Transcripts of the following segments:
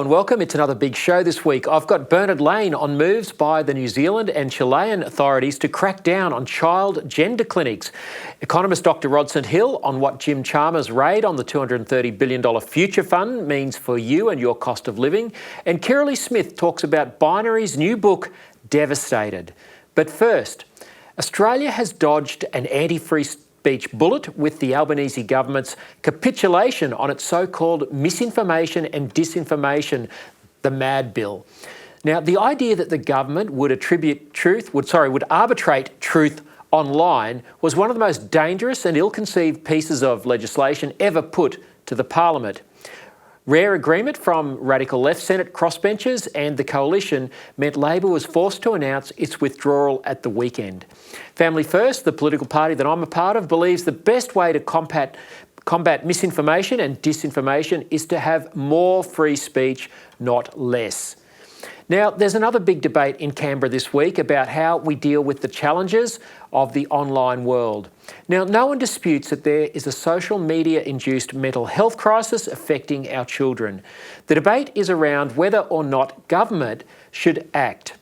and welcome. It's another big show this week. I've got Bernard Lane on moves by the New Zealand and Chilean authorities to crack down on child gender clinics. Economist Dr Rod St Hill on what Jim Chalmers' raid on the $230 billion future fund means for you and your cost of living. And Kirralie Smith talks about Binary's new book, Devastated. But first, Australia has dodged an anti-free speech bullet with the Albanese government's capitulation on its so-called misinformation and disinformation, the MAD bill. Now, the idea that the government would arbitrate truth online was one of the most dangerous and ill-conceived pieces of legislation ever put to the Parliament. Rare agreement from radical left Senate crossbenchers and the coalition meant Labor was forced to announce its withdrawal at the weekend. Family First, the political party that I'm a part of, believes the best way to combat misinformation and disinformation is to have more free speech, not less. Now, there's another big debate in Canberra this week about how we deal with the challenges of the online world. Now, no one disputes that there is a social media-induced mental health crisis affecting our children. The debate is around whether or not government should act.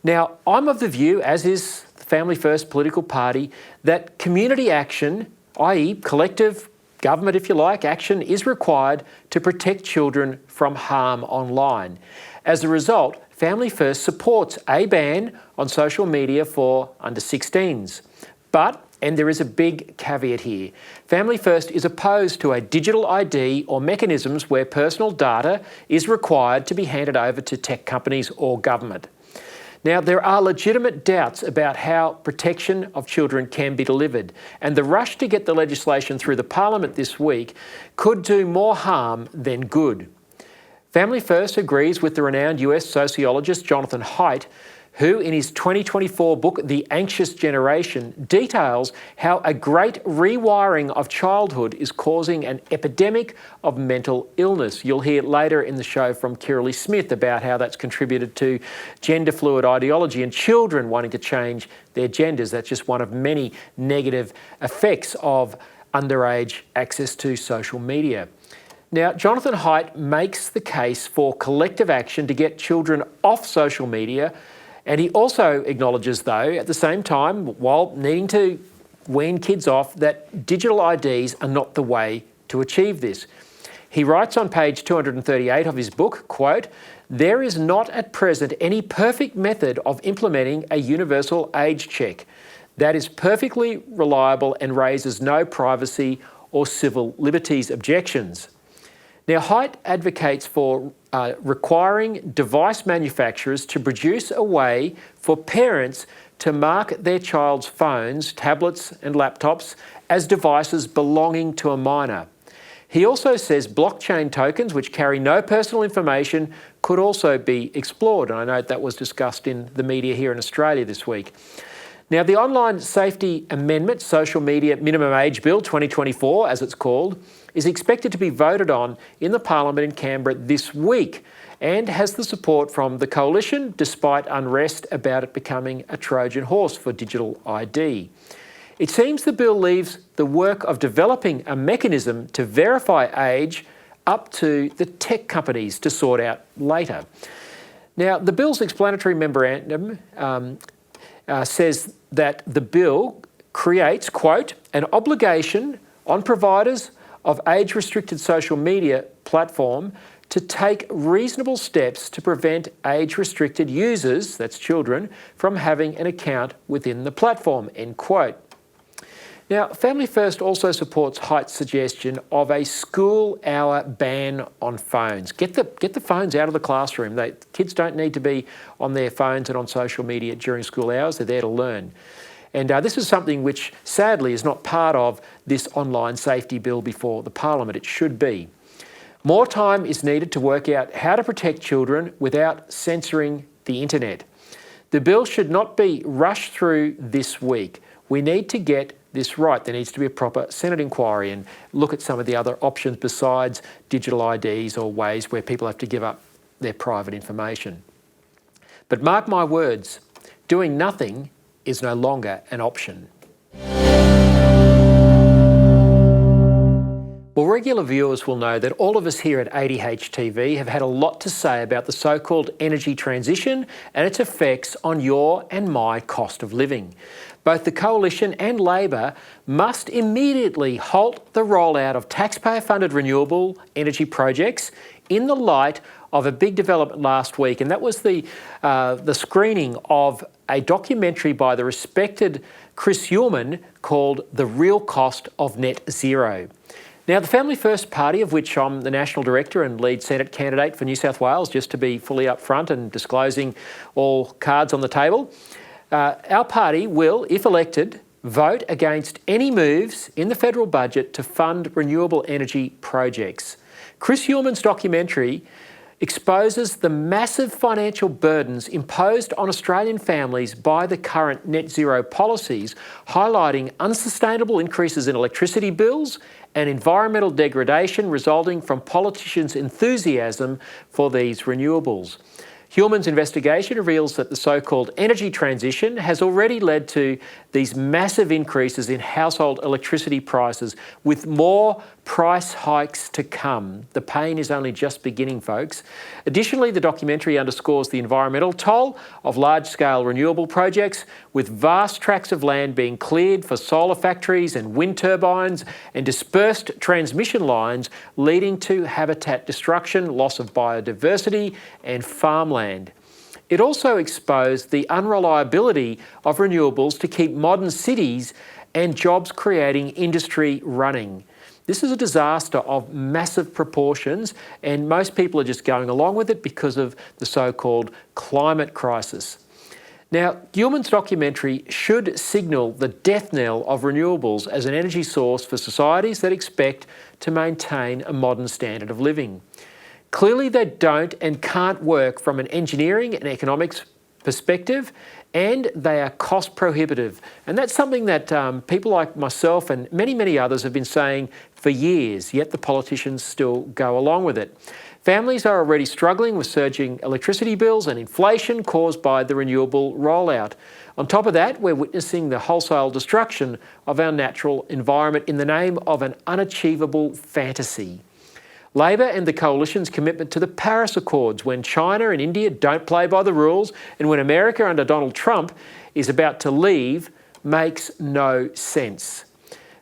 Now, I'm of the view, as is the Family First political party, that community action, i.e. collective government, if you like, action is required to protect children from harm online. As a result, Family First supports a ban on social media for under 16s. But, and there is a big caveat here, Family First is opposed to a digital ID or mechanisms where personal data is required to be handed over to tech companies or government. Now, there are legitimate doubts about how protection of children can be delivered, and the rush to get the legislation through the Parliament this week could do more harm than good. Family First agrees with the renowned US sociologist Jonathan Haidt, who in his 2024 book, The Anxious Generation, details how a great rewiring of childhood is causing an epidemic of mental illness. You'll hear later in the show from Kirralie Smith about how that's contributed to gender fluid ideology and children wanting to change their genders. That's just one of many negative effects of underage access to social media. Now, Jonathan Haidt makes the case for collective action to get children off social media, and he also acknowledges, though, at the same time, while needing to wean kids off, that digital IDs are not the way to achieve this. He writes on page 238 of his book, quote, "There is not at present any perfect method of implementing a universal age check that is perfectly reliable and raises no privacy or civil liberties objections." Now, Haidt advocates for requiring device manufacturers to produce a way for parents to mark their child's phones, tablets and laptops as devices belonging to a minor. He also says blockchain tokens, which carry no personal information, could also be explored. And I know that was discussed in the media here in Australia this week. Now, the Online Safety Amendment, Social Media Minimum Age Bill 2024, as it's called, is expected to be voted on in the Parliament in Canberra this week and has the support from the Coalition, despite unrest about it becoming a Trojan horse for digital ID. It seems the bill leaves the work of developing a mechanism to verify age up to the tech companies to sort out later. Now, the bill's explanatory memorandum says that the bill creates, quote, "an obligation on providers of age-restricted social media platform to take reasonable steps to prevent age-restricted users," that's children, "from having an account within the platform," end quote. Now, Family First also supports Haidt's suggestion of a school hour ban on phones. Get the phones out of the classroom. Kids don't need to be on their phones and on social media during school hours. They're there to learn. And this is something which, sadly, is not part of this online safety bill before the Parliament. It should be. More time is needed to work out how to protect children without censoring the internet. The bill should not be rushed through this week. We need to get this right. There needs to be a proper Senate inquiry and look at some of the other options besides digital IDs or ways where people have to give up their private information. But mark my words, doing nothing is no longer an option. Well, regular viewers will know that all of us here at ADH TV have had a lot to say about the so-called energy transition and its effects on your and my cost of living. Both the Coalition and Labor must immediately halt the rollout of taxpayer-funded renewable energy projects in the light of a big development last week, and that was the screening of a documentary by the respected Chris Uhlmann called The Real Cost of Net Zero. Now, the Family First Party, of which I'm the National Director and lead Senate candidate for New South Wales, just to be fully upfront and disclosing all cards on the table, our party will, if elected, vote against any moves in the federal budget to fund renewable energy projects. Chris Uhlmann's documentary exposes the massive financial burdens imposed on Australian families by the current net zero policies, highlighting unsustainable increases in electricity bills and environmental degradation resulting from politicians' enthusiasm for these renewables. Uhlmann's investigation reveals that the so-called energy transition has already led to these massive increases in household electricity prices, with more price hikes to come. The pain is only just beginning, folks. Additionally, the documentary underscores the environmental toll of large-scale renewable projects, with vast tracts of land being cleared for solar factories and wind turbines and dispersed transmission lines, leading to habitat destruction, loss of biodiversity and farmland. It also exposed the unreliability of renewables to keep modern cities and jobs-creating industry running. This is a disaster of massive proportions, and most people are just going along with it because of the so-called climate crisis. Now, Uhlmann's documentary should signal the death knell of renewables as an energy source for societies that expect to maintain a modern standard of living. Clearly, they don't and can't work from an engineering and economics perspective, and they are cost prohibitive. And that's something that people like myself and many, many others have been saying for years, yet the politicians still go along with it. Families are already struggling with surging electricity bills and inflation caused by the renewable rollout. On top of that, we're witnessing the wholesale destruction of our natural environment in the name of an unachievable fantasy. Labor and the Coalition's commitment to the Paris Accords, when China and India don't play by the rules and when America under Donald Trump is about to leave, makes no sense.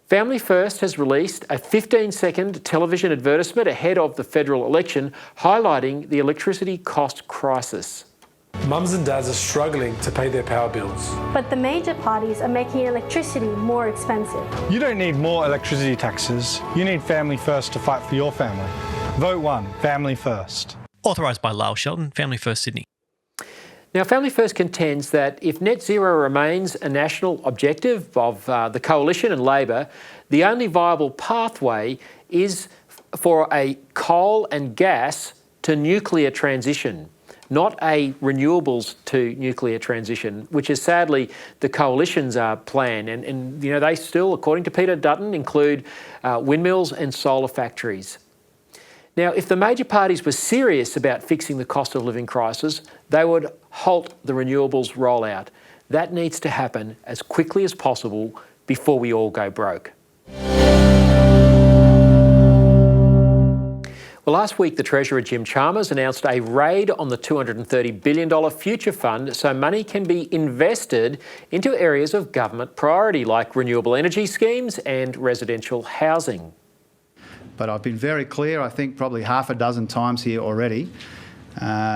Family First has released a 15-second television advertisement ahead of the federal election highlighting the electricity cost crisis. Mums and dads are struggling to pay their power bills. But the major parties are making electricity more expensive. You don't need more electricity taxes. You need Family First to fight for your family. Vote 1, Family First. Authorised by Lyle Shelton, Family First Sydney. Now, Family First contends that if net zero remains a national objective of the Coalition and Labor, the only viable pathway is for a coal and gas to nuclear transition, not a renewables to nuclear transition, which is sadly the Coalition's plan. And you know, they still, according to Peter Dutton, include windmills and solar factories. Now, if the major parties were serious about fixing the cost of living crisis, they would halt the renewables rollout. That needs to happen as quickly as possible before we all go broke. Well, last week, the Treasurer Jim Chalmers announced a raid on the $230 billion future fund so money can be invested into areas of government priority like renewable energy schemes and residential housing. But I've been very clear, I think probably half a dozen times here already,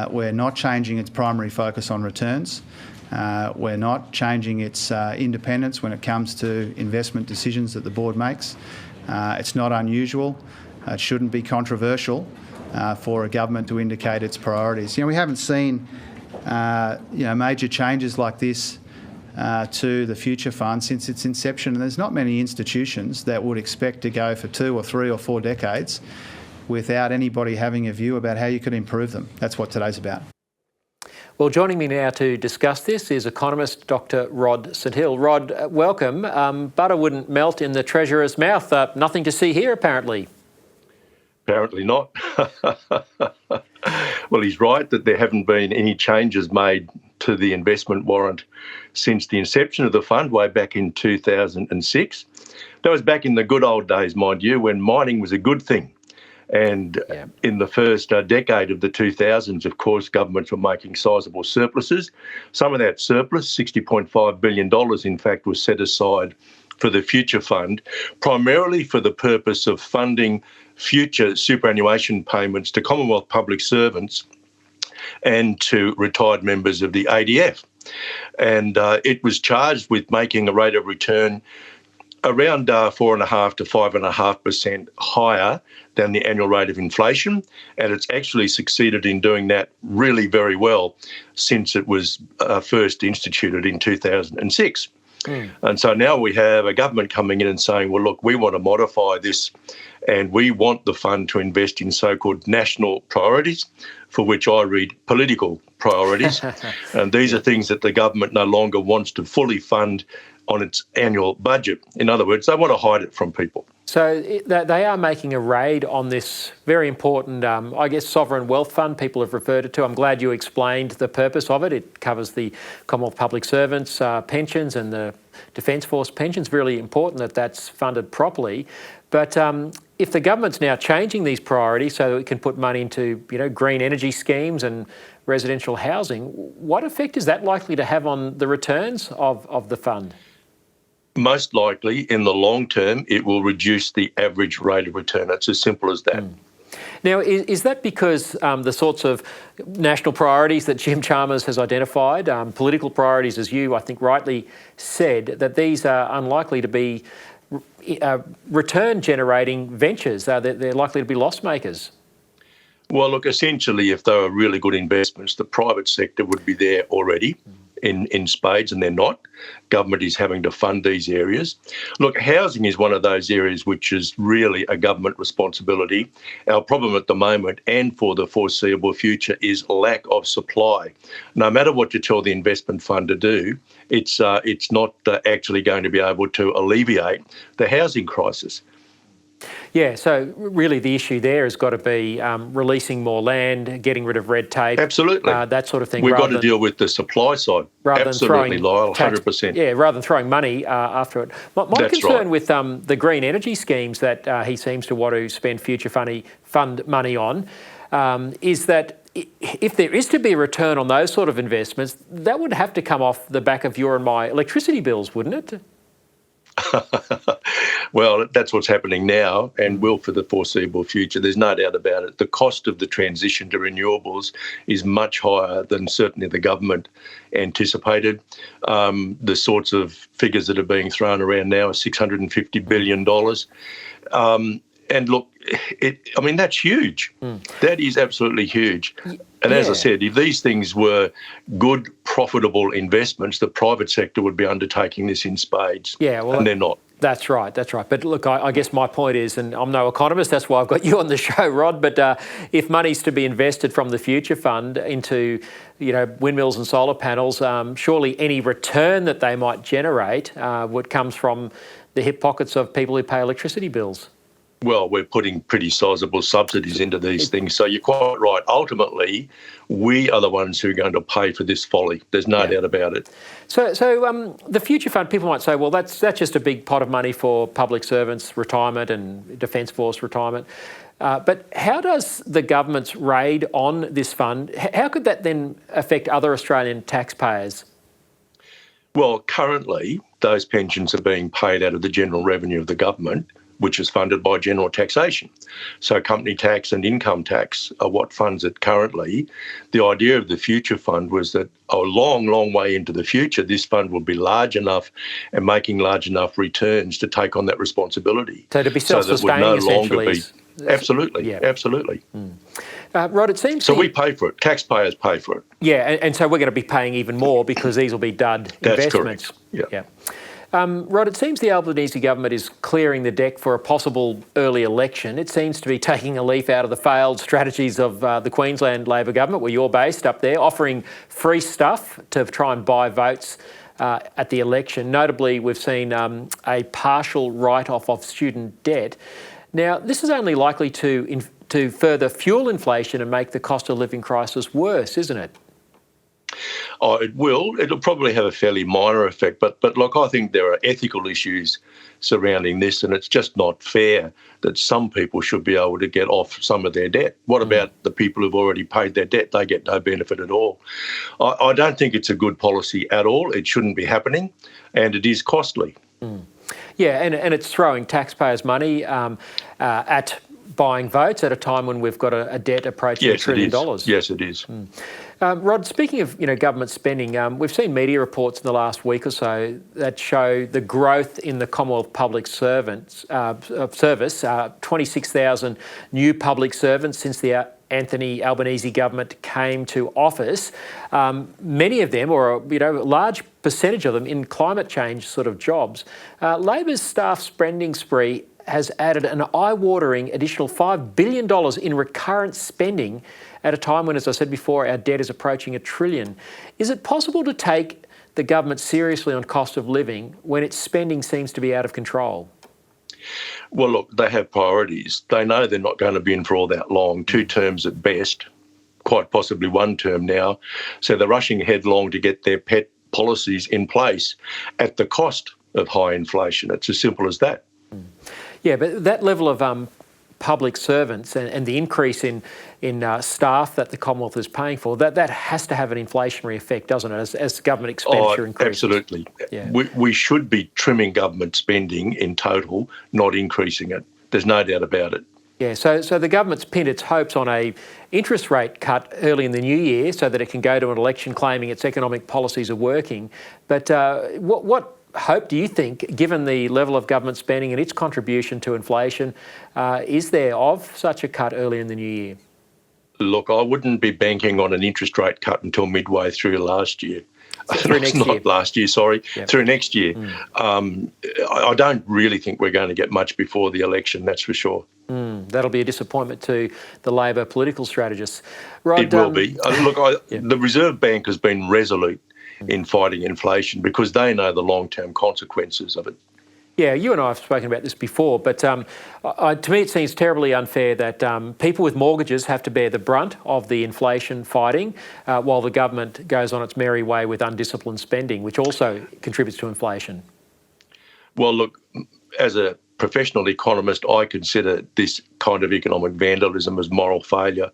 we're not changing its primary focus on returns. We're not changing its independence when it comes to investment decisions that the board makes. It's not unusual. It shouldn't be controversial for a government to indicate its priorities. You know, we haven't seen major changes like this to the Future Fund since its inception, and there's not many institutions that would expect to go for 2 or 3 or 4 decades without anybody having a view about how you could improve them. That's what today's about. Well, joining me now to discuss this is economist Dr Rod St Hill. Rod, welcome. Butter wouldn't melt in the Treasurer's mouth. Nothing to see here, apparently. Apparently not. Well, he's right that there haven't been any changes made to the investment warrant since the inception of the fund way back in 2006. That was back in the good old days, mind you, when mining was a good thing. And in the first decade of the 2000s, of course, governments were making sizable surpluses. Some of that surplus, $60.5 billion, in fact, was set aside for the Future Fund, primarily for the purpose of funding future superannuation payments to Commonwealth public servants and to retired members of the ADF. And it was charged with making a rate of return around 4.5% to 5.5% higher than the annual rate of inflation. And it's actually succeeded in doing that really very well since it was first instituted in 2006. And so now we have a government coming in and saying, well, look, we want to modify this and we want the fund to invest in so-called national priorities, for which I read political priorities. And these are things that the government no longer wants to fully fund on its annual budget. In other words, they want to hide it from people. So they are making a raid on this very important, I guess, sovereign wealth fund people have referred it to. I'm glad you explained the purpose of it. It covers the Commonwealth public servants' pensions and the Defence Force pensions. Really important that that's funded properly. But if the government's now changing these priorities so that it can put money into, green energy schemes and residential housing, what effect is that likely to have on the returns of the fund? Most likely, in the long term, it will reduce the average rate of return. It's as simple as that. Now, is that because the sorts of national priorities that Jim Chalmers has identified, political priorities, as you, I think, rightly said, that these are unlikely to be return-generating ventures? They're likely to be loss makers? Well, look, essentially, if they were really good investments, the private sector would be there already in spades, and they're not. Government is having to fund these areas. Look, housing is one of those areas which is really a government responsibility. Our problem at the moment and for the foreseeable future is lack of supply. No matter what you tell the investment fund to do, it's not actually going to be able to alleviate the housing crisis. Yeah, so really the issue there has got to be releasing more land, getting rid of red tape. Absolutely. That sort of thing. We've got to deal with the supply side. Absolutely, Lyle, 100%. Yeah, rather than throwing money after it. My concern with the green energy schemes that he seems to want to spend future fund money on is that if there is to be a return on those sort of investments, that would have to come off the back of your and my electricity bills, wouldn't it? Well, that's what's happening now and will for the foreseeable future. There's no doubt about it. The cost of the transition to renewables is much higher than certainly the government anticipated. The sorts of figures that are being thrown around now are $650 billion. And look, that's huge. That is absolutely huge. And as I said, if these things were good, profitable investments, the private sector would be undertaking this in spades. And they're not. That's right. But look, I guess my point is, and I'm no economist, that's why I've got you on the show, Rod, but if money's to be invested from the Future Fund into, windmills and solar panels, surely any return that they might generate comes from the hip pockets of people who pay electricity bills. Well, we're putting pretty sizable subsidies into these things. So you're quite right. Ultimately, we are the ones who are going to pay for this folly. There's no doubt about it. So the Future Fund, people might say, well, that's just a big pot of money for public servants' retirement and Defence Force retirement. But how does the government's raid on this fund, how could that then affect other Australian taxpayers? Well, currently, those pensions are being paid out of the general revenue of the government, which is funded by general taxation. So company tax and income tax are what funds it currently. The idea of the Future Fund was that a long, long way into the future, this fund will be large enough and making large enough returns to take on that responsibility. So to be self-sustaining, essentially. Absolutely, absolutely. Rod, it seems... So we pay for it. Taxpayers pay for it. Yeah, and so we're going to be paying even more because these will be dud investments. That's correct, yeah. Rod, it seems the Albanese government is clearing the deck for a possible early election. It seems to be taking a leaf out of the failed strategies of the Queensland Labor government, where you're based up there, offering free stuff to try and buy votes at the election. Notably, we've seen a partial write-off of student debt. Now, this is only likely to further fuel inflation and make the cost of living crisis worse, isn't it? Oh, it will. It'll probably have a fairly minor effect, but look, I think there are ethical issues surrounding this, and it's just not fair that some people should be able to get off some of their debt. What about the people who've already paid their debt? They get no benefit at all. I don't think it's a good policy at all. It shouldn't be happening, and it is costly. Yeah, and it's throwing taxpayers' money at buying votes at a time when we've got a debt approaching $1 trillion. Yes, it is. Rod, speaking of government spending, we've seen media reports in the last week or so that show the growth in the Commonwealth Public Service, 26,000 new public servants since the Anthony Albanese government came to office. Many of them, or a large percentage of them, in climate change sort of jobs. Labor's staff spending spree has added an eye-watering additional $5 billion in recurrent spending at a time when, as I said before, our debt is approaching $1 trillion. Is it possible to take the government seriously on cost of living when its spending seems to be out of control? Well, look, they have priorities. They know they're not going to be in for all that long, 2 terms at best, quite possibly 1 term now. So they're rushing headlong to get their pet policies in place at the cost of high inflation. It's as simple as that. Yeah, but that level of public servants and the increase in staff that the Commonwealth is paying for, that has to have an inflationary effect, doesn't it, as government expenditure increases? Absolutely. Yeah. We should be trimming government spending in total, not increasing it. There's no doubt about it. Yeah, so the government's pinned its hopes on a interest rate cut early in the new year so that it can go to an election claiming its economic policies are working. But what hope do you think, given the level of government spending and its contribution to inflation, is there of such a cut early in the new year? Look, I wouldn't be banking on an interest rate cut until midway through last year. Through next year. Not last year, sorry, Yep. Through next year. I don't really think we're going to get much before the election, that's for sure. That'll be a disappointment to the Labor political strategists. Rod, It will be. Look, the Reserve Bank has been resolute in fighting inflation because they know the long-term consequences of it. Yeah, you and I have spoken about this before, but to me it seems terribly unfair that people with mortgages have to bear the brunt of the inflation fighting while the government goes on its merry way with undisciplined spending, which also contributes to inflation. Well, look, as a professional economist, I consider this kind of economic vandalism as moral failure.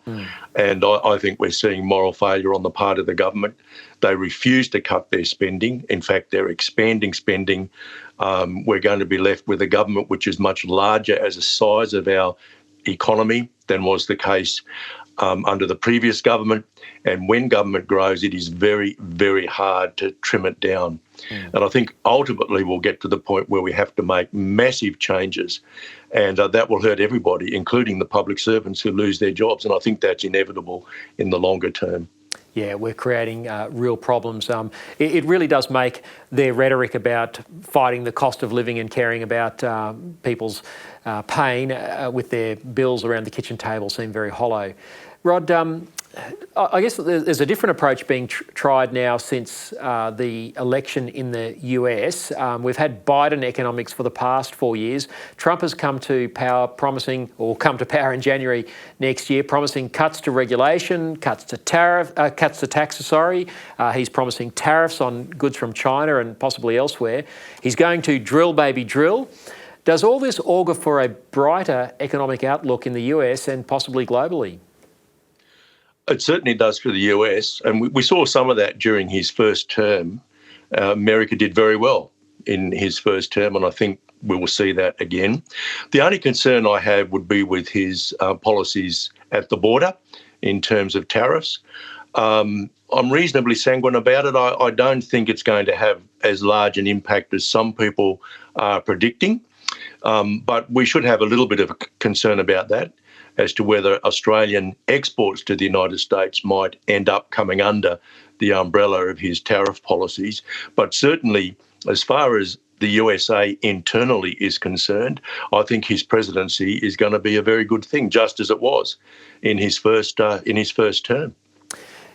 And I think we're seeing moral failure on the part of the government. They refuse to cut their spending. In fact, they're expanding spending. We're going to be left with a government which is much larger as a size of our economy than was the case under the previous government. And when government grows, it is very, very hard to trim it down. And I think ultimately we'll get to the point where we have to make massive changes, and that will hurt everybody, including the public servants who lose their jobs. And I think that's inevitable in the longer term. Yeah, we're creating real problems. It really does make their rhetoric about fighting the cost of living and caring about people's pain with their bills around the kitchen table seem very hollow. Rod, I guess there's a different approach being tried now since the election in the US. We've had Biden economics for the past 4 years. Trump has come to power in January next year, promising cuts to regulation, cuts to taxes. He's promising tariffs on goods from China and possibly elsewhere. He's going to drill, baby, drill. Does all this augur for a brighter economic outlook in the US and possibly globally? It certainly does for the US, and we saw some of that during his first term. America did very well in his first term, and I think we will see that again. The only concern I have would be with his policies at the border in terms of tariffs. I'm reasonably sanguine about it. I don't think it's going to have as large an impact as some people are predicting, but we should have a little bit of a concern about that, as to whether Australian exports to the United States might end up coming under the umbrella of his tariff policies. But certainly, as far as the USA internally is concerned, I think his presidency is going to be a very good thing, just as it was in his first term.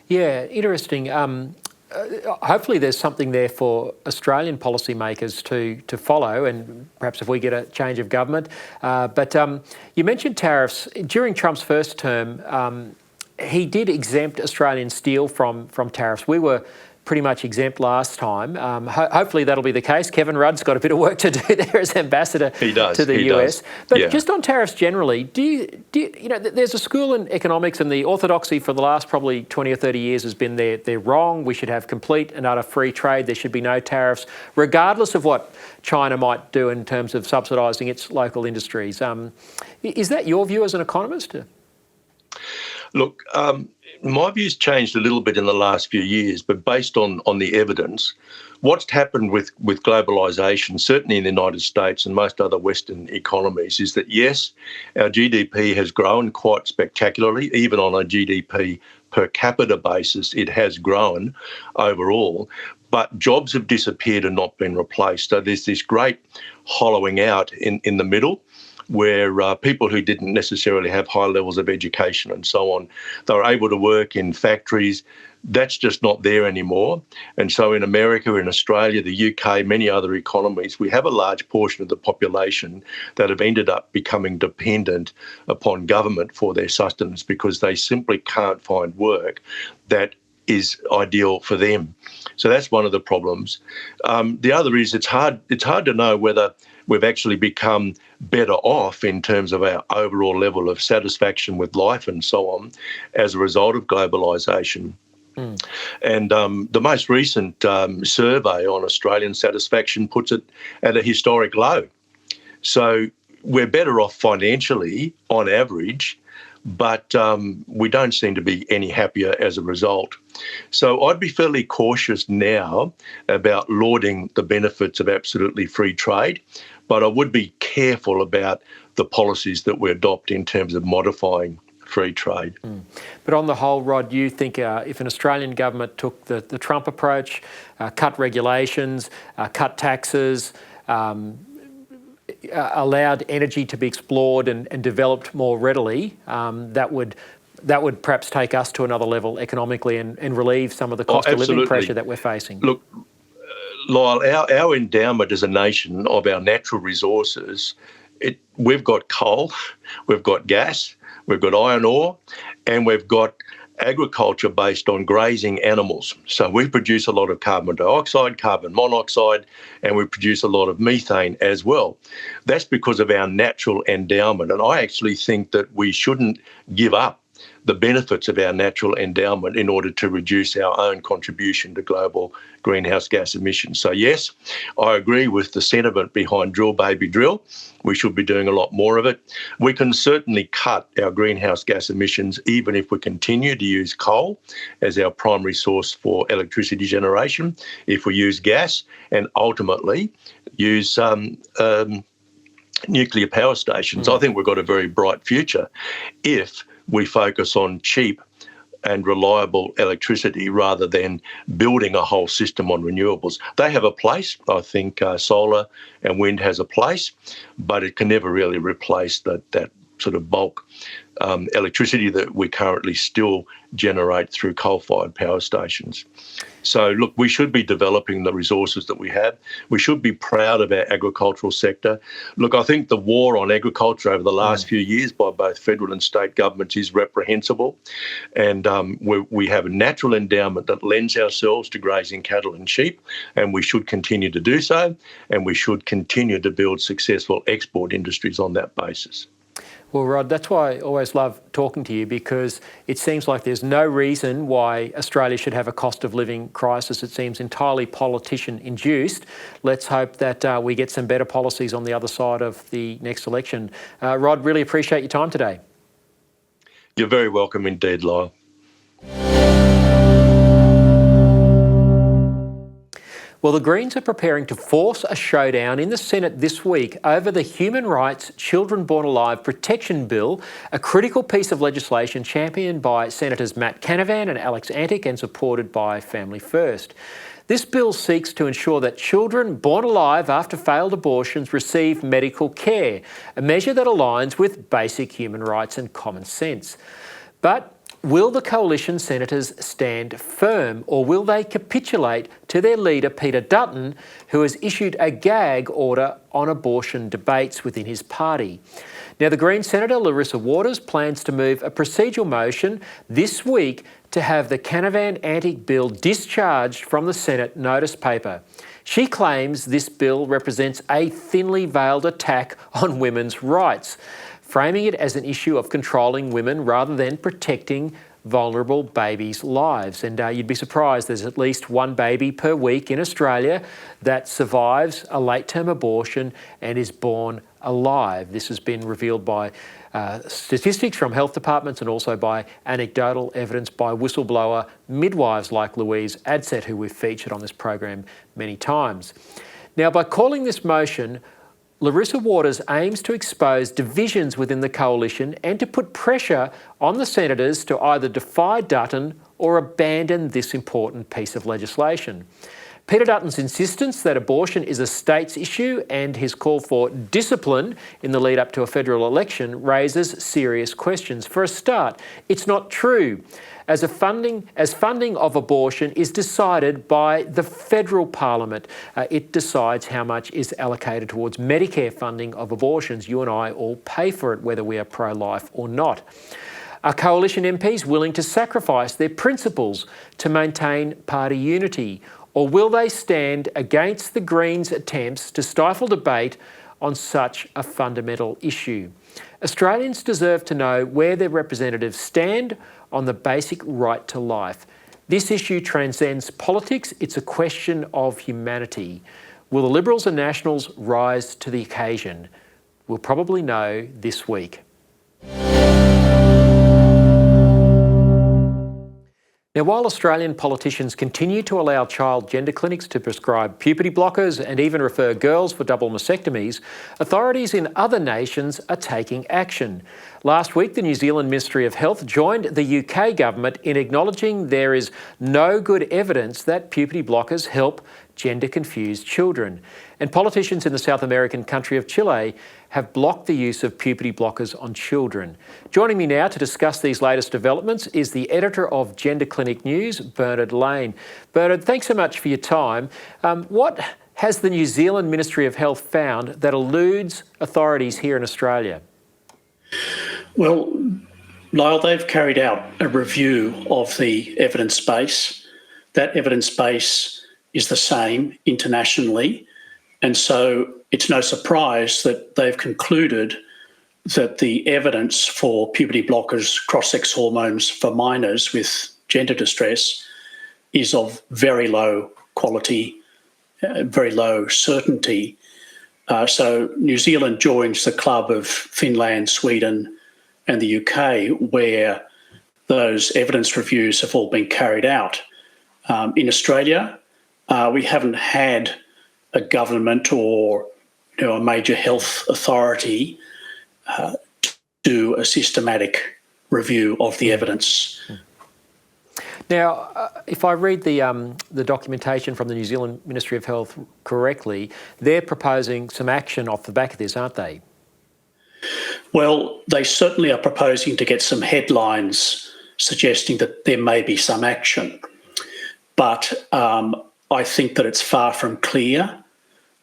Yeah, interesting. Hopefully there's something there for Australian policymakers to follow, and perhaps if we get a change of government. But you mentioned tariffs. During Trump's first term, he did exempt Australian steel from tariffs. We were pretty much exempt last time. Hopefully that'll be the case. Kevin Rudd's got a bit of work to do there as ambassador to the US. But just on tariffs generally, do you know, there's a school in economics, and the orthodoxy for the last probably 20 or 30 years has been they're wrong. We should have complete and utter free trade. There should be no tariffs, regardless of what China might do in terms of subsidising its local industries. Is that your view as an economist? Look, my view's changed a little bit in the last few years, but based on the evidence, what's happened with globalisation, certainly in the United States and most other Western economies, is that yes, our GDP has grown quite spectacularly. Even on a GDP per capita basis, it has grown overall, but jobs have disappeared and not been replaced. So there's this great hollowing out in the middle, where people who didn't necessarily have high levels of education and so on, they were able to work in factories. That's just not there anymore. And so in America, in Australia, the UK, many other economies, we have a large portion of the population that have ended up becoming dependent upon government for their sustenance because they simply can't find work that is ideal for them. So that's one of the problems. The other is it's hard to know whether we've actually become better off in terms of our overall level of satisfaction with life and so on as a result of globalisation. And the most recent survey on Australian satisfaction puts it at a historic low. So we're better off financially on average, but we don't seem to be any happier as a result. So I'd be fairly cautious now about lauding the benefits of absolutely free trade, but I would be careful about the policies that we adopt in terms of modifying free trade. But on the whole, Rod, you think if an Australian government took the Trump approach, cut regulations, cut taxes, allowed energy to be explored and developed more readily, that would perhaps take us to another level economically and relieve some of the cost of living pressure that we're facing? Look, Lyle, our endowment as a nation of our natural resources, we've got coal, we've got gas, we've got iron ore, and we've got agriculture based on grazing animals. So we produce a lot of carbon dioxide, carbon monoxide, and we produce a lot of methane as well. That's because of our natural endowment. And I actually think that we shouldn't give up the benefits of our natural endowment in order to reduce our own contribution to global greenhouse gas emissions. So yes, I agree with the sentiment behind drill, baby, drill. We should be doing a lot more of it. We can certainly cut our greenhouse gas emissions even if we continue to use coal as our primary source for electricity generation, if we use gas, and ultimately use nuclear power stations. I think we've got a very bright future if we focus on cheap and reliable electricity rather than building a whole system on renewables. They have a place. I think solar and wind has a place, but it can never really replace that sort of bulk electricity that we currently still generate through coal-fired power stations. So, look, we should be developing the resources that we have. We should be proud of our agricultural sector. Look, I think the war on agriculture over the last few years by both federal and state governments is reprehensible. And we have a natural endowment that lends ourselves to grazing cattle and sheep, and we should continue to do so. And we should continue to build successful export industries on that basis. Well, Rod, that's why I always love talking to you, because it seems like there's no reason why Australia should have a cost of living crisis. It seems entirely politician-induced. Let's hope that we get some better policies on the other side of the next election. Rod, really appreciate your time today. You're very welcome indeed, Lyle. Well, the Greens are preparing to force a showdown in the Senate this week over the Human Rights Children Born Alive Protection Bill, a critical piece of legislation championed by Senators Matt Canavan and Alex Antic and supported by Family First. This bill seeks to ensure that children born alive after failed abortions receive medical care, a measure that aligns with basic human rights and common sense. But Will the coalition senators stand firm, or will they capitulate to their leader Peter Dutton, who has issued a gag order on abortion debates within his party? Now, the Green Senator Larissa Waters plans to move a procedural motion this week to have the Canavan Antic Bill discharged from the Senate notice paper. She claims this bill represents a thinly veiled attack on women's rights, framing it as an issue of controlling women rather than protecting vulnerable babies' lives. And you'd be surprised, there's at least one baby per week in Australia that survives a late-term abortion and is born alive. This has been revealed by statistics from health departments and also by anecdotal evidence by whistleblower midwives like Louise Adsett, who we've featured on this program many times. Now, by calling this motion, Larissa Waters aims to expose divisions within the coalition and to put pressure on the senators to either defy Dutton or abandon this important piece of legislation. Peter Dutton's insistence that abortion is a state's issue and his call for discipline in the lead up to a federal election raises serious questions. For a start, it's not true, as funding of abortion is decided by the federal parliament. It decides how much is allocated towards Medicare funding of abortions. You and I all pay for it, whether we are pro-life or not. Are coalition MPs willing to sacrifice their principles to maintain party unity? Or will they stand against the Greens' attempts to stifle debate on such a fundamental issue? Australians deserve to know where their representatives stand on the basic right to life. This issue transcends politics. It's a question of humanity. Will the Liberals and Nationals rise to the occasion? We'll probably know this week. Now, while Australian politicians continue to allow child gender clinics to prescribe puberty blockers and even refer girls for double mastectomies, authorities in other nations are taking action. Last week, the New Zealand Ministry of Health joined the UK government in acknowledging there is no good evidence that puberty blockers help gender-confused children. And politicians in the South American country of Chile have blocked the use of puberty blockers on children. Joining me now to discuss these latest developments is the editor of Gender Clinic News, Bernard Lane. Bernard, thanks so much for your time. What has the New Zealand Ministry of Health found that eludes authorities here in Australia? Well, Lyle, they've carried out a review of the evidence base. That evidence base is the same internationally, and so it's no surprise that they've concluded that the evidence for puberty blockers, cross-sex hormones for minors with gender distress is of very low quality, very low certainty. So New Zealand joins the club of Finland, Sweden and the UK, where those evidence reviews have all been carried out. In Australia, we haven't had a government or a major health authority do a systematic review of the evidence. Now, if I read the documentation from the New Zealand Ministry of Health correctly, they're proposing some action off the back of this, aren't they? Well, they certainly are proposing to get some headlines suggesting that there may be some action. But I think that it's far from clear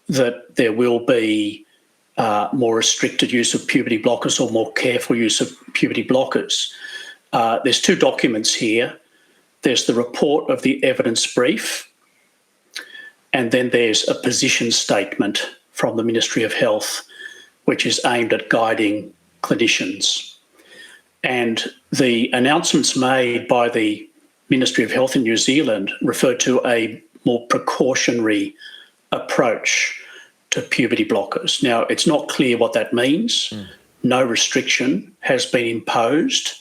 that there will be more restricted use of puberty blockers or more careful use of puberty blockers. There's two documents here. There's the report of the evidence brief, and then there's a position statement from the Ministry of Health, which is aimed at guiding clinicians. And the announcements made by the Ministry of Health in New Zealand refer to a more precautionary approach to puberty blockers. Now, it's not clear what that means. No restriction has been imposed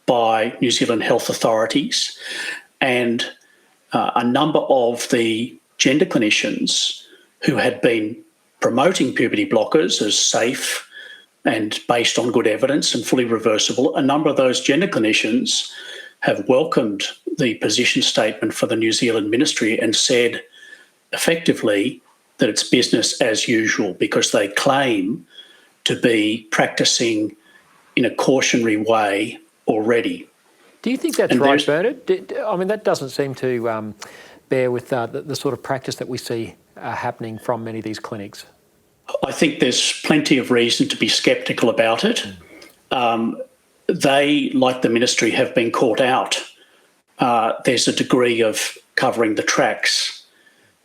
by New Zealand health authorities, and a number of the gender clinicians who had been promoting puberty blockers as safe and based on good evidence and fully reversible, a number of those gender clinicians have welcomed the position statement for the New Zealand Ministry and said effectively that it's business as usual, because they claim to be practicing in a cautionary way already. Do you think that's right, Bernard? I mean, that doesn't seem to bear with the sort of practice that we see happening from many of these clinics. I think there's plenty of reason to be sceptical about it. They, like the ministry, have been caught out. There's a degree of covering the tracks.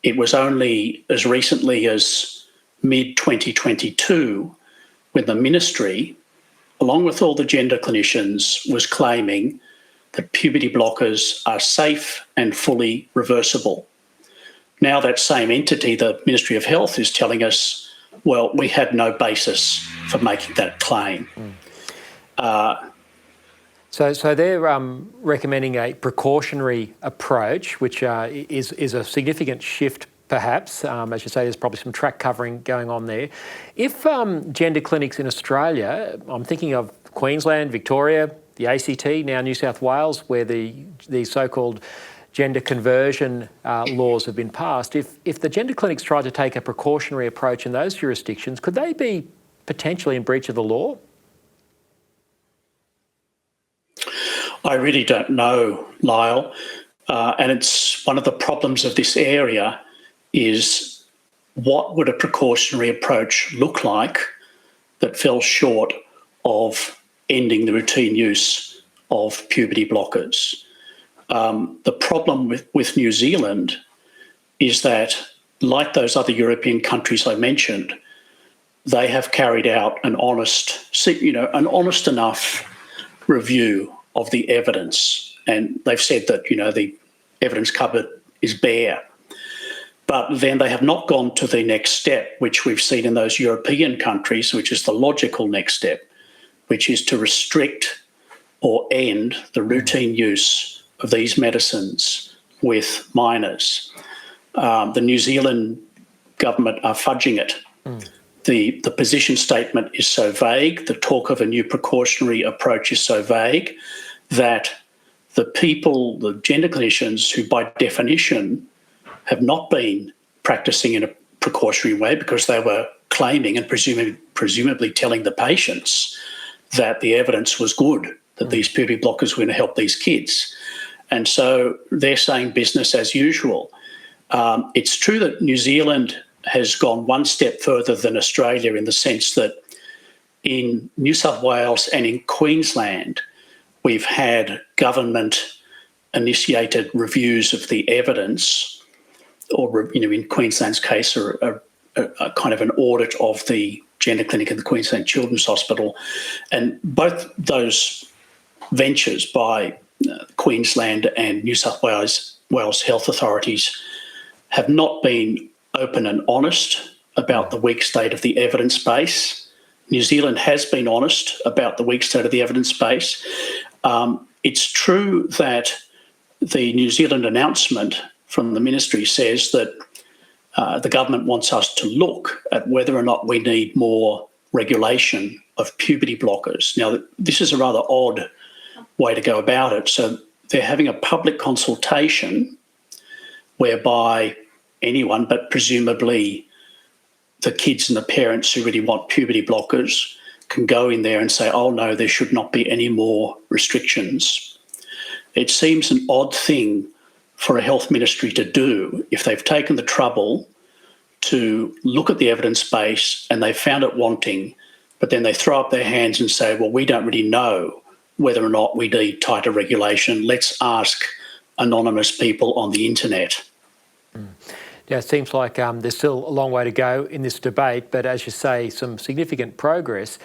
It was only as recently as mid-2022 when the ministry, along with all the gender clinicians, was claiming that puberty blockers are safe and fully reversible. Now that same entity, the Ministry of Health, is telling us, well, we had no basis for making that claim. So they're recommending a precautionary approach, which is a significant shift, perhaps. As you say, there's probably some track covering going on there. If gender clinics in Australia, I'm thinking of Queensland, Victoria, the ACT, now New South Wales, where the so-called gender conversion laws have been passed, if the gender clinics try to take a precautionary approach in those jurisdictions, could they be potentially in breach of the law? I really don't know, Lyle. And it's one of the problems of this area is what would a precautionary approach look like that fell short of ending the routine use of puberty blockers? The problem with New Zealand is that, like those other European countries I mentioned, they have carried out an honest enough review of the evidence, and they've said that the evidence cupboard is bare. But then they have not gone to the next step, which we've seen in those European countries, which is the logical next step, which is to restrict or end the routine use of these medicines with minors. The New Zealand government are fudging it. The position statement is so vague, the talk of a new precautionary approach is so vague that the gender clinicians who by definition have not been practicing in a precautionary way because they were claiming and presumably telling the patients that the evidence was good, that these puberty blockers were going to help these kids. And so they're saying business as usual. It's true that New Zealand has gone one step further than Australia in the sense that in New South Wales and in Queensland, we've had government-initiated reviews of the evidence, or in Queensland's case, a kind of an audit of the gender clinic at the Queensland Children's Hospital. And both those ventures by Queensland and New South Wales health authorities have not been open and honest about the weak state of the evidence base. New Zealand has been honest about the weak state of the evidence base. It's true that the New Zealand announcement from the ministry says that the government wants us to look at whether or not we need more regulation of puberty blockers. Now, this is a rather odd way to go about it. So they're having a public consultation whereby anyone, but presumably the kids and the parents who really want puberty blockers, can go in there and say, oh no, there should not be any more restrictions. It seems an odd thing for a health ministry to do if they've taken the trouble to look at the evidence base and they found it wanting, but then they throw up their hands and say, well, we don't really know whether or not we need tighter regulation. Let's ask anonymous people on the internet. Yeah, it seems like there's still a long way to go in this debate, but as you say, some significant progress.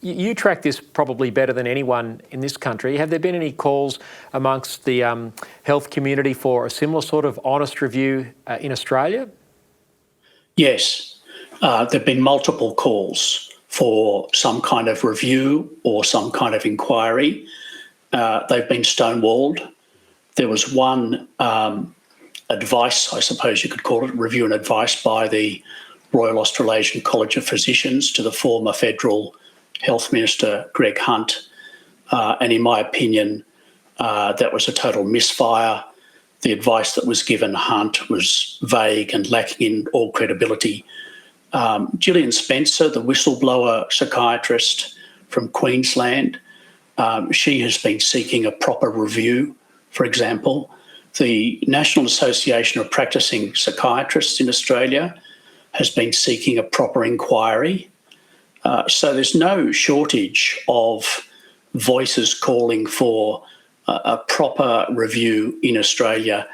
You track this probably better than anyone in this country. Have there been any calls amongst the health community for a similar sort of honest review in Australia? Yes, there have been multiple calls for some kind of review or some kind of inquiry. They've been stonewalled. There was one advice, I suppose you could call it, review and advice by the Royal Australasian College of Physicians to the former federal Health Minister, Greg Hunt. And in my opinion, that was a total misfire. The advice that was given Hunt was vague and lacking in all credibility. Gillian Spencer, the whistleblower psychiatrist from Queensland, She has been seeking a proper review, for example. The National Association of Practicing Psychiatrists in Australia has been seeking a proper inquiry. So there's no shortage of voices calling for a proper review in Australia.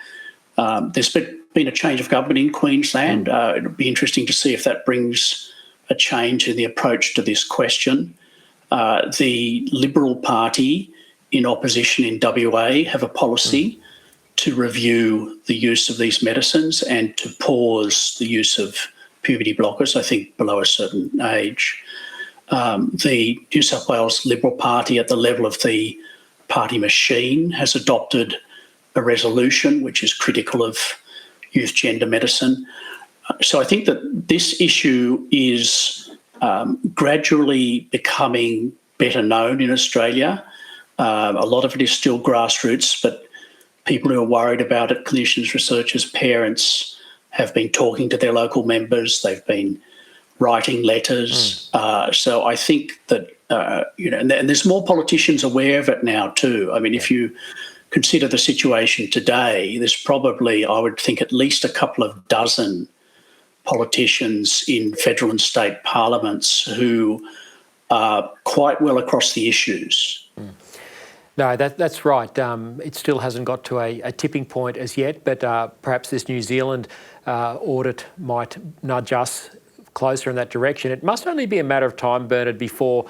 There's been a change of government in Queensland. It'll be interesting to see if that brings a change in the approach to this question. The Liberal Party in opposition in WA have a policy to review the use of these medicines and to pause the use of puberty blockers, I think below a certain age. The New South Wales Liberal Party at the level of the party machine has adopted a resolution which is critical of youth gender medicine. So I think that this issue is gradually becoming better known in Australia. A lot of it is still grassroots, but people who are worried about it, clinicians, researchers, parents, have been talking to their local members. They've been writing letters. So I think that, and there's more politicians aware of it now too. I mean, if you consider the situation today, there's probably, I would think, at least a couple of dozen politicians in federal and state parliaments who are quite well across the issues. No, that's right. It still hasn't got to a tipping point as yet, but perhaps this New Zealand audit might nudge us closer in that direction. It must only be a matter of time, Bernard, before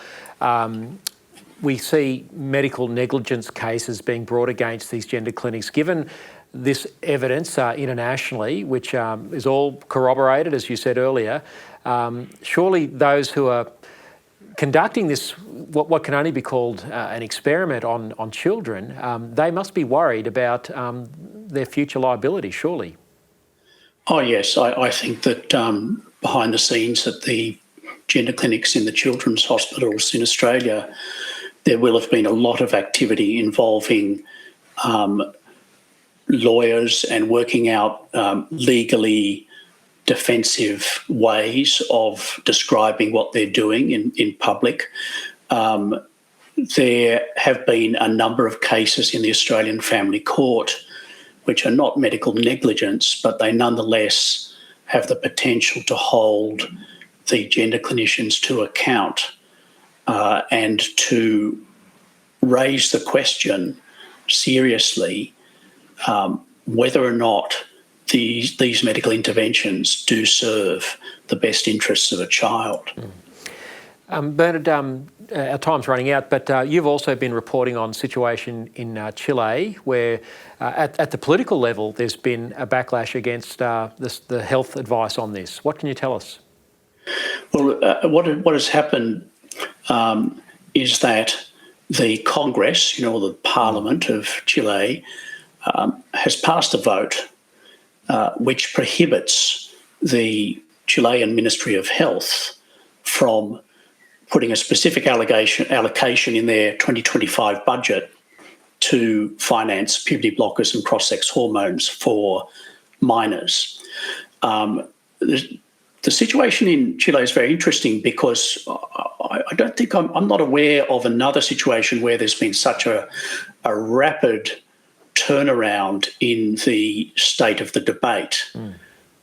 we see medical negligence cases being brought against these gender clinics, given this evidence internationally, which is all corroborated, as you said earlier. Surely those who are conducting this, what can only be called an experiment on children, they must be worried about their future liability, surely. Oh, yes. I think that behind the scenes at the gender clinics in the children's hospitals in Australia, there will have been a lot of activity involving lawyers and working out legally defensive ways of describing what they're doing in public. There have been a number of cases in the Australian Family Court which are not medical negligence, but they nonetheless have the potential to hold the gender clinicians to account and to raise the question seriously whether or not these medical interventions do serve the best interests of a child. Bernard, our time's running out, but you've also been reporting on the situation in Chile, where at the political level there's been a backlash against the health advice on this. What can you tell us? Well, what has happened is that the Congress, the Parliament of Chile, has passed a vote which prohibits the Chilean Ministry of Health from putting a specific allocation in their 2025 budget to finance puberty blockers and cross-sex hormones for minors. The situation in Chile is very interesting because I don't think I'm not aware of another situation where there's been such a rapid turnaround in the state of the debate.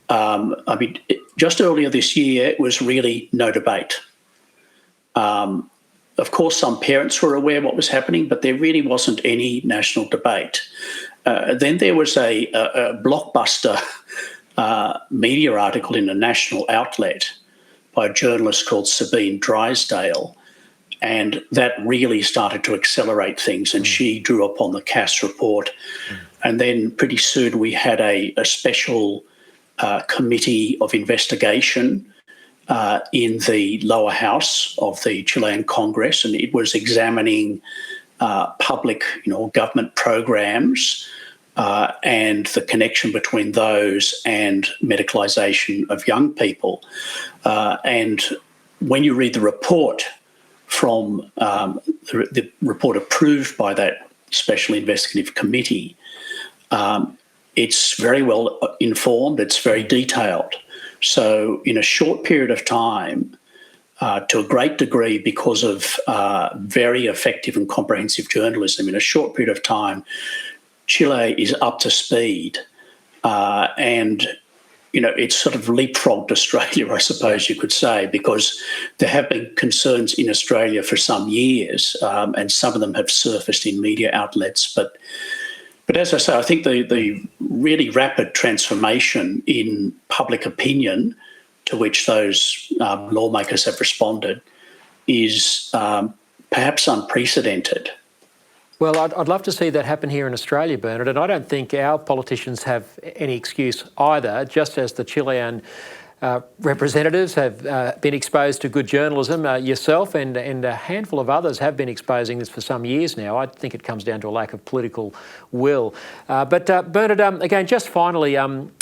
I mean, just earlier this year, it was really no debate. Of course, some parents were aware of what was happening, but there really wasn't any national debate. Then there was a blockbuster media article in a national outlet by a journalist called Sabine Drysdale, and that really started to accelerate things, and she drew upon the Cass report. And then pretty soon we had a special committee of investigation in the lower house of the Chilean Congress, and it was examining public, government programs and the connection between those and medicalisation of young people. And when you read the report from the report approved by that special investigative committee, it's very well informed, it's very detailed. So in a short period of time, to a great degree because of very effective and comprehensive journalism. In a short period of time, Chile is up to speed, and it's sort of leapfrogged Australia, I suppose you could say, because there have been concerns in Australia for some years, and some of them have surfaced in media outlets. But as I say, I think the really rapid transformation in public opinion to which those lawmakers have responded is perhaps unprecedented. Well, I'd love to see that happen here in Australia, Bernard, and I don't think our politicians have any excuse either, just as the Chilean representatives have been exposed to good journalism. Yourself and a handful of others have been exposing this for some years now. I think it comes down to a lack of political will. But Bernard, again, just finally,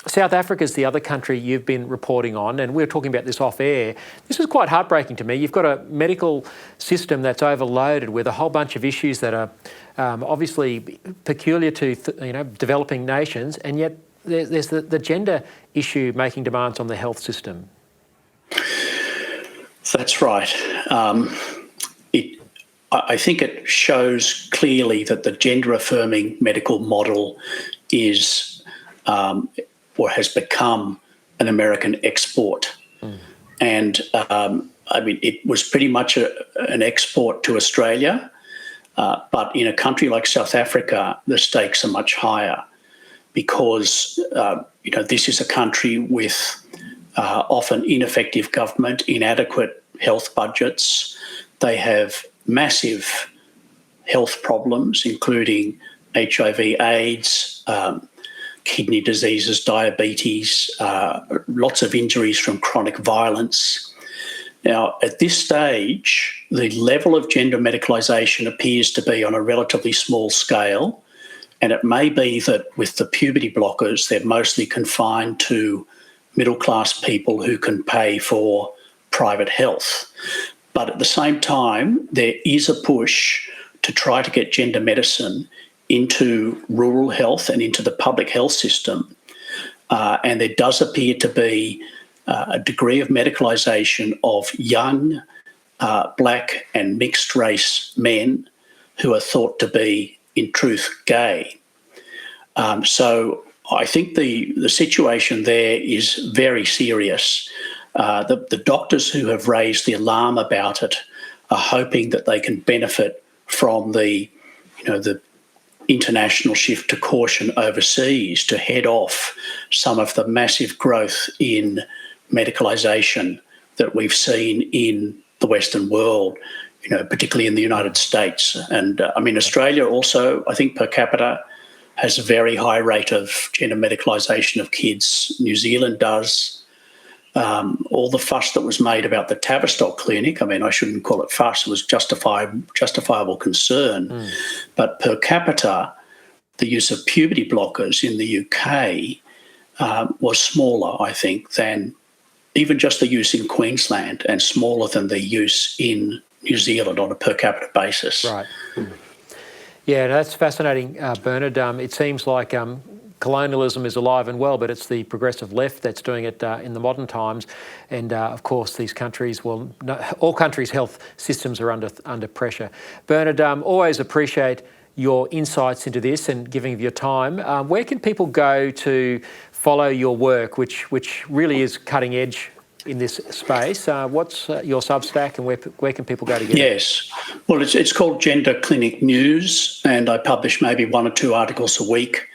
South Africa is the other country you've been reporting on, and we were talking about this off air. This was quite heartbreaking to me. You've got a medical system that's overloaded with a whole bunch of issues that are obviously peculiar to developing nations, and yet there's the gender issue making demands on the health system. That's right. I think it shows clearly that the gender-affirming medical model is or has become an American export. And it was pretty much an export to Australia, but in a country like South Africa, the stakes are much higher, because this is a country with often ineffective government, inadequate health budgets. They have massive health problems, including HIV/AIDS, kidney diseases, diabetes, lots of injuries from chronic violence. Now, at this stage, the level of gender medicalisation appears to be on a relatively small scale. And it may be that with the puberty blockers, they're mostly confined to middle-class people who can pay for private health. But at the same time, there is a push to try to get gender medicine into rural health and into the public health system. And there does appear to be a degree of medicalisation of young black and mixed-race men who are thought to be in truth gay. So I think the situation there is very serious. The doctors who have raised the alarm about it are hoping that they can benefit from the international shift to caution overseas to head off some of the massive growth in medicalisation that we've seen in the Western world, particularly in the United States. And Australia also, I think per capita, has a very high rate of gender medicalisation of kids. New Zealand does. All the fuss that was made about the Tavistock Clinic, I shouldn't call it fuss, it was justifiable concern. But per capita, the use of puberty blockers in the UK was smaller, I think, than even just the use in Queensland, and smaller than the use in New Zealand on a per capita basis. Right. Yeah, that's fascinating, Bernard. It seems like colonialism is alive and well, but it's the progressive left that's doing it in the modern times. And of course, these countries, all countries' health systems are under pressure. Bernard, always appreciate your insights into this and giving of your time. Where can people go to follow your work, which really is cutting edge in this space? What's your Substack, and where can people go to get it? Yes. Well, it's called Gender Clinic News, and I publish maybe 1 or 2 articles a week.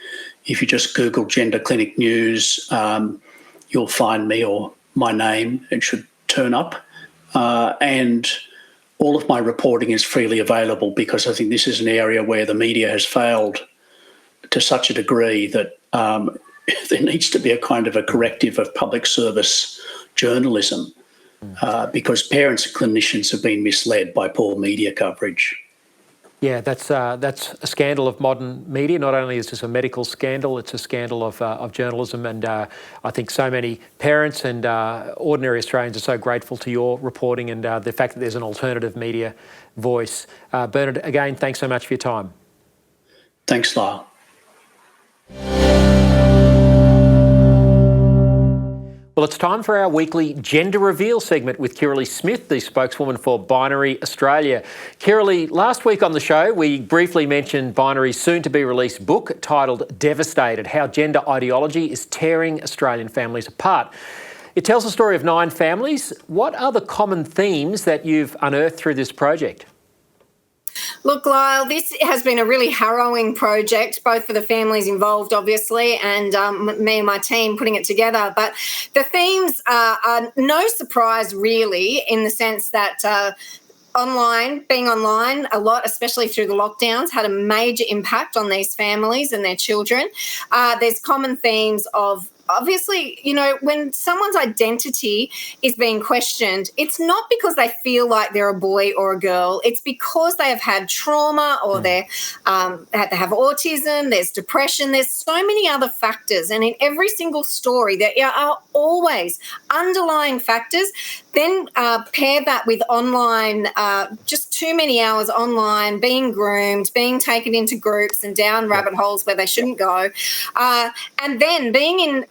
If you just Google Gender Clinic News, you'll find me or my name. It should turn up. And all of my reporting is freely available, because I think this is an area where the media has failed to such a degree that there needs to be a kind of a corrective of public service journalism, because parents and clinicians have been misled by poor media coverage. Yeah, that's a scandal of modern media. Not only is this a medical scandal, it's a scandal of journalism. And I think so many parents and ordinary Australians are so grateful to your reporting and the fact that there's an alternative media voice. Bernard, again, thanks so much for your time. Thanks, Lyle. Well, it's time for our weekly gender reveal segment with Kirralie Smith, the spokeswoman for Binary Australia. Kirralie, last week on the show, we briefly mentioned Binary's soon-to-be-released book titled Devastated, How Gender Ideology is Tearing Australian Families Apart. It tells the story of 9 families. What are the common themes that you've unearthed through this project? Look, Lyle, this has been a really harrowing project, both for the families involved, obviously, and me and my team putting it together. But the themes are no surprise, really, in the sense that being online a lot, especially through the lockdowns, had a major impact on these families and their children. There's common themes of, obviously, you know, when someone's identity is being questioned, it's not because they feel like they're a boy or a girl. It's because they have had trauma or they have autism, there's depression, there's so many other factors. And in every single story, there are always underlying factors. Then pair that with online, just too many hours online, being groomed, being taken into groups and down rabbit holes where they shouldn't go, and then being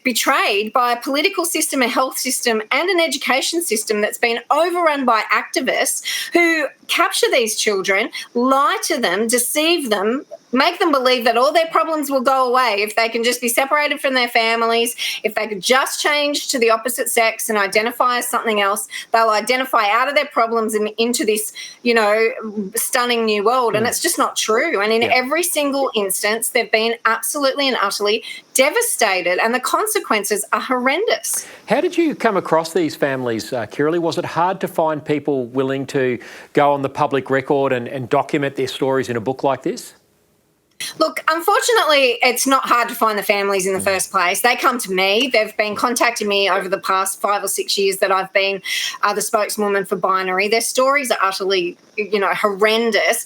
betrayed by a political system, a health system and an education system that's been overrun by activists who capture these children, lie to them, deceive them, make them believe that all their problems will go away if they can just be separated from their families, if they could just change to the opposite sex and identify as something else, they'll identify out of their problems and into this, you know, stunning new world. And it's just not true. And in every single instance, they've been absolutely and utterly devastated, and the consequences are horrendous. How did you come across these families, Kirralie? Was it hard to find people willing to go on the public record and document their stories in a book like this? Look, unfortunately, it's not hard to find the families in the first place. They come to me. They've been contacting me over the past 5 or 6 years that I've been the spokeswoman for Binary. Their stories are utterly, you know, horrendous.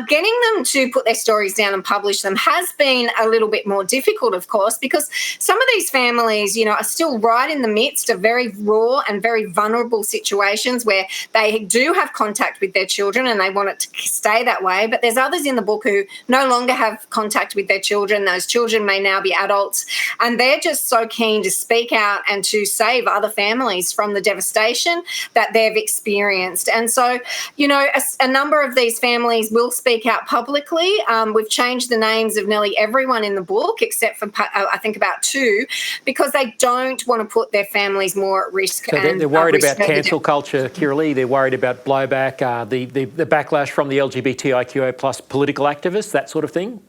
Getting them to put their stories down and publish them has been a little bit more difficult, of course, because some of these families, you know, are still right in the midst of very raw and very vulnerable situations where they do have contact with their children and they want it to stay that way. But there's others in the book who no longer have contact with their children. Those children may now be adults, and they're just so keen to speak out and to save other families from the devastation that they've experienced. And so, you know, a number of these families will speak out publicly. We've changed the names of nearly everyone in the book, except for I think about 2, because they don't want to put their families more at risk. So they're worried about cancel culture, Kirralie. They're worried about blowback, the backlash from the LGBTIQA plus political activists, that sort of thing.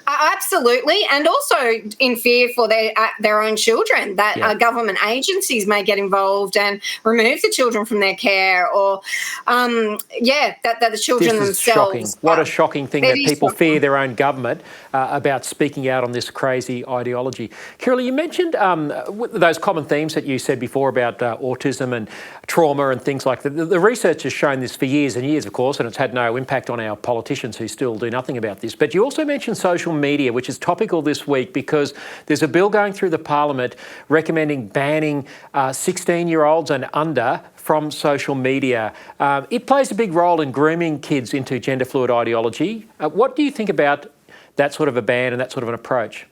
Absolutely, and also in fear for their own children, that government agencies may get involved and remove the children from their care, or that the children this is themselves. Shocking. What a shocking thing that people fear their own government about speaking out on this crazy ideology. Kirralie, you mentioned those common themes that you said before about autism and trauma and things like that. The research has shown this for years and years, of course, and it's had no impact on our politicians who still do nothing about this. But you also mentioned social media, which is topical this week because there's a bill going through the Parliament recommending banning 16-year-olds and under from social media. It plays a big role in grooming kids into gender fluid ideology. What do you think about that sort of a ban and that sort of an approach?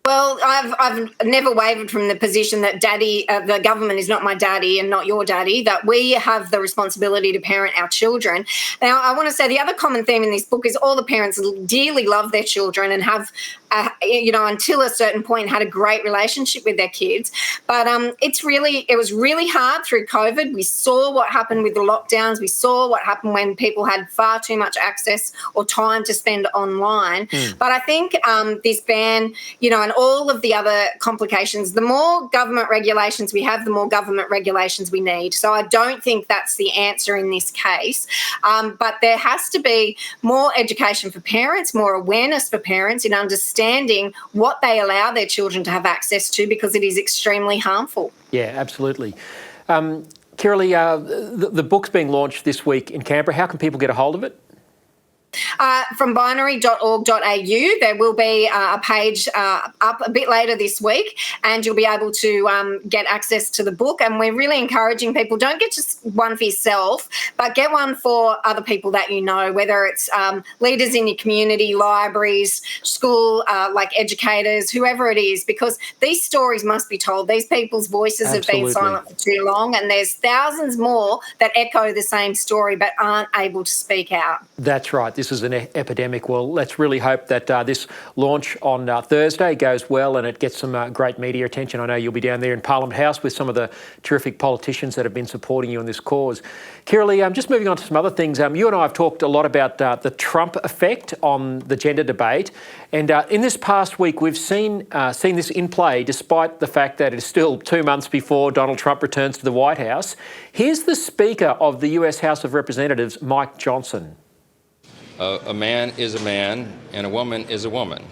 Well, I've never wavered from the position that the government is not my daddy and not your daddy, that we have the responsibility to parent our children. Now, I want to say the other common theme in this book is all the parents dearly love their children and have, until a certain point, had a great relationship with their kids. But it was really hard through COVID. We saw what happened with the lockdowns. We saw what happened when people had far too much access or time to spend online. But I think this ban, and all of the other complications, the more government regulations we have, the more government regulations we need. So I don't think that's the answer in this case. But there has to be more education for parents, more awareness for parents in understanding what they allow their children to have access to, because it is extremely harmful. Yeah, absolutely. Kirralie, the book's being launched this week in Canberra. How can people get a hold of it? From binary.org.au. There will be a page up a bit later this week, and you'll be able to get access to the book. And we're really encouraging people, don't get just one for yourself, but get one for other people that you know, whether it's leaders in your community, libraries, school, like educators, whoever it is, because these stories must be told. These people's voices have been silent for too long, and there's thousands more that echo the same story but aren't able to speak out. That's right. This is an epidemic. Well, let's really hope that this launch on Thursday goes well and it gets some great media attention. I know you'll be down there in Parliament House with some of the terrific politicians that have been supporting you in this cause. Kirralie, just moving on to some other things. You and I have talked a lot about the Trump effect on the gender debate. And in this past week, we've seen this in play, despite the fact that it is still 2 months before Donald Trump returns to the White House. Here's the Speaker of the US House of Representatives, Mike Johnson. A man is a man and a woman is a woman,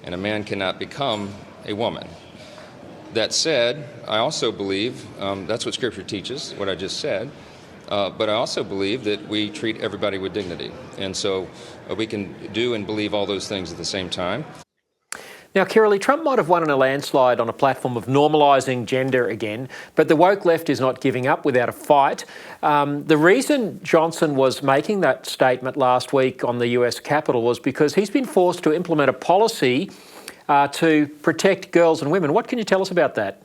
and a man cannot become a woman. That said, I also believe, that's what Scripture teaches, what I just said, but I also believe that we treat everybody with dignity. And so we can do and believe all those things at the same time. Now, Kirralie, Trump might have won in a landslide on a platform of normalising gender again, but the woke left is not giving up without a fight. The reason Johnson was making that statement last week on the US Capitol was because he's been forced to implement a policy to protect girls and women. What can you tell us about that?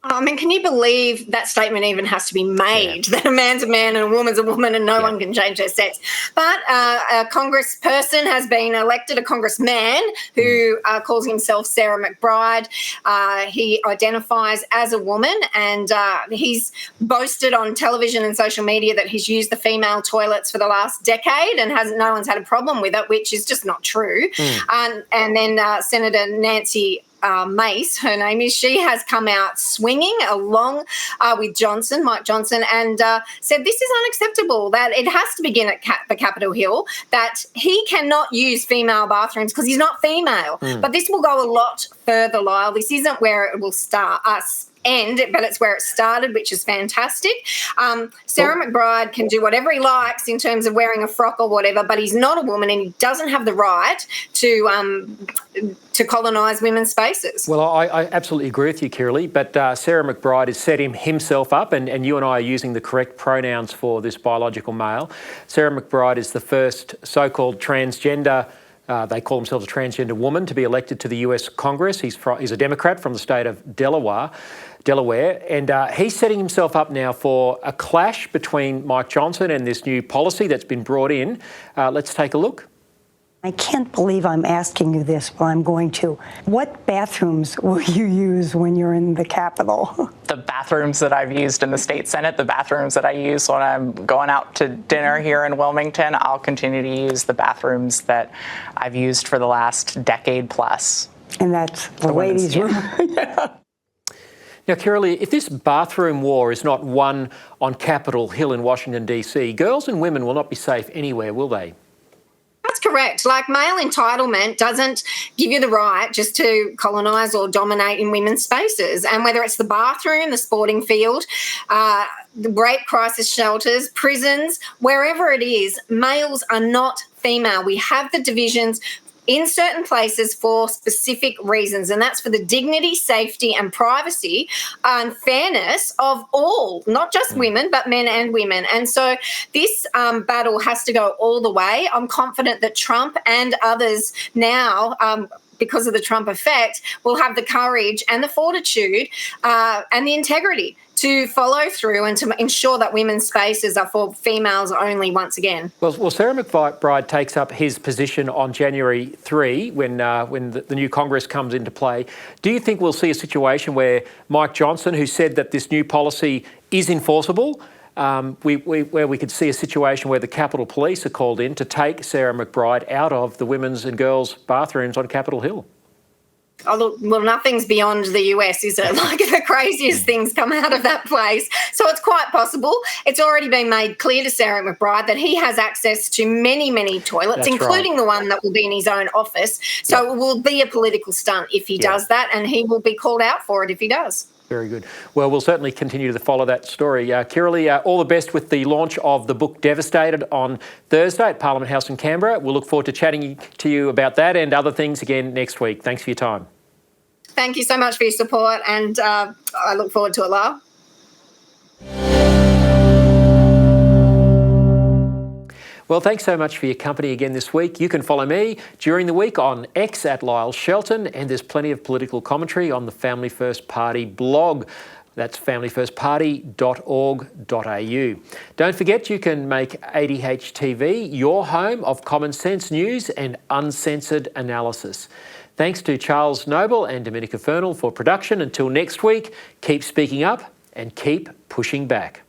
I mean, can you believe that statement even has to be made, that a man's a man and a woman's a woman and no one can change their sex? But a congressperson has been elected, a congressman who calls himself Sarah McBride. He identifies as a woman, and he's boasted on television and social media that he's used the female toilets for the last decade and no one's had a problem with it, which is just not true. And then Senator Nancy Mace, her name is, she has come out swinging along with Mike Johnson, and said this is unacceptable, that it has to begin at the Capitol Hill, that he cannot use female bathrooms because he's not female. But this will go a lot further, Lyle. This isn't where it will end, but it's where it started, which is fantastic. Sarah McBride can do whatever he likes in terms of wearing a frock or whatever, but he's not a woman and he doesn't have the right to colonise women's spaces. Well, I absolutely agree with you, Kirralie, but Sarah McBride has set himself up, and you and I are using the correct pronouns for this biological male. Sarah McBride is the first so-called transgender, they call themselves a transgender woman, to be elected to the US Congress. He's a Democrat from the state of Delaware, and he's setting himself up now for a clash between Mike Johnson and this new policy that's been brought in. Let's take a look. I can't believe I'm asking you this, but I'm going to. What bathrooms will you use when you're in the Capitol? The bathrooms that I've used in the state Senate, the bathrooms that I use when I'm going out to dinner here in Wilmington, I'll continue to use the bathrooms that I've used for the last decade plus. And that's the ladies' room. Now, Kirralie, if this bathroom war is not won on Capitol Hill in Washington, D.C., girls and women will not be safe anywhere, will they? That's correct. Like, male entitlement doesn't give you the right just to colonise or dominate in women's spaces. And whether it's the bathroom, the sporting field, the rape crisis shelters, prisons, wherever it is, males are not female. We have the divisions in certain places for specific reasons, and that's for the dignity, safety and privacy and fairness of all, not just women, but men and women. And so this battle has to go all the way. I'm confident that Trump and others now, because of the Trump effect, will have the courage and the fortitude and the integrity to follow through and to ensure that women's spaces are for females only once again. Well, Sarah McBride takes up his position on January 3 when the new Congress comes into play. Do you think we'll see a situation where Mike Johnson, who said that this new policy is enforceable, where we could see a situation where the Capitol Police are called in to take Sarah McBride out of the women's and girls' bathrooms on Capitol Hill? Oh, look, well, nothing's beyond the US, is it? Like, the craziest things come out of that place. So it's quite possible. It's already been made clear to Sarah McBride that he has access to many, many toilets, That's including right. the one that will be in his own office. So it will be a political stunt if he does that, and he will be called out for it if he does. Very good. Well, we'll certainly continue to follow that story. Kirralie, all the best with the launch of the book Devastated on Thursday at Parliament House in Canberra. We'll look forward to chatting to you about that and other things again next week. Thanks for your time. Thank you so much for your support, and I look forward to it, Lyle. Well, thanks so much for your company again this week. You can follow me during the week on X at Lyle Shelton, and there's plenty of political commentary on the Family First Party blog. That's familyfirstparty.org.au. Don't forget you can make ADH TV your home of common sense news and uncensored analysis. Thanks to Charles Noble and Dominica Fernal for production. Until next week, keep speaking up and keep pushing back.